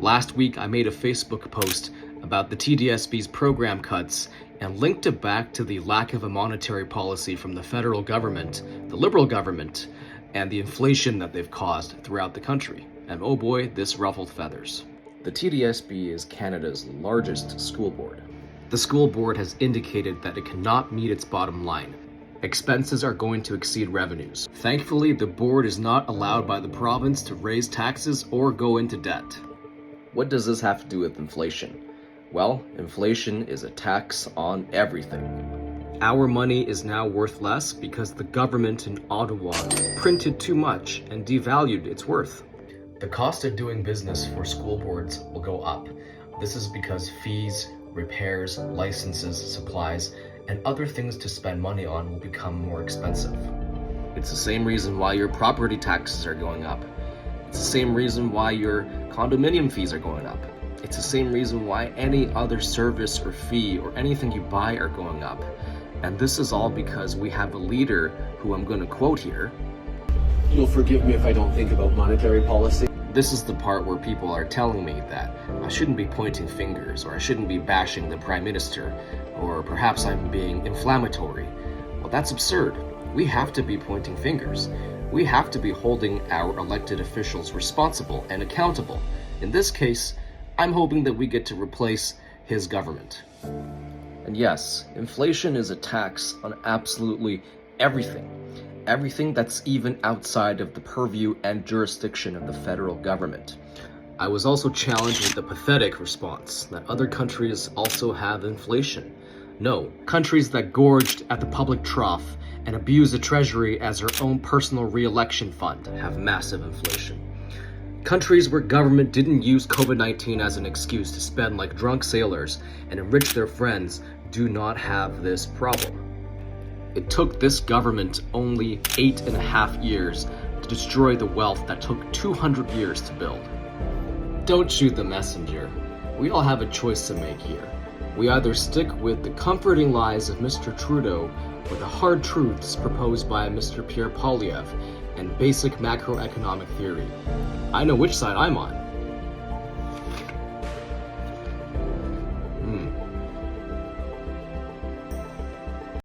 Last week, I made a Facebook post about the TDSB's program cuts and linked it back to the lack of a monetary policy from the federal government, the Liberal government, and the inflation that they've caused throughout the country. And oh boy, this ruffled feathers. The TDSB is Canada's largest school board. The school board has indicated that it cannot meet its bottom line. Expenses are going to exceed revenues. Thankfully, the board is not allowed by the province to raise taxes or go into debt. What does this have to do with inflation? Well, inflation is a tax on everything. Our money is now worth less because the government in Ottawa printed too much and devalued its worth. The cost of doing business for school boards will go up. This is because fees, repairs, licenses, supplies, and other things to spend money on will become more expensive. It's the same reason why your property taxes are going up. It's the same reason why your condominium fees are going up. It's the same reason why any other service or fee or anything you buy are going up. And this is all because we have a leader who I'm going to quote here. You'll forgive me if I don't think about monetary policy. This is the part where people are telling me that I shouldn't be pointing fingers, or I shouldn't be bashing the Prime Minister, or perhaps I'm being inflammatory. Well, that's absurd. We have to be pointing fingers. We have to be holding our elected officials responsible and accountable. In this case, I'm hoping that we get to replace his government. And yes, inflation is a tax on absolutely everything. Everything that's even outside of the purview and jurisdiction of the federal government. I was also challenged with the pathetic response that other countries also have inflation. No, countries that gorged at the public trough and abuse the treasury as their own personal re-election fund have massive inflation. Countries where government didn't use COVID-19 as an excuse to spend like drunk sailors and enrich their friends do not have this problem. It took this government only 8.5 years to destroy the wealth that took 200 years to build. Don't shoot the messenger. We all have a choice to make here. We either stick with the comforting lies of Mr. Trudeau or the hard truths proposed by Mr. Pierre Poilievre and basic macroeconomic theory. I know which side I'm on.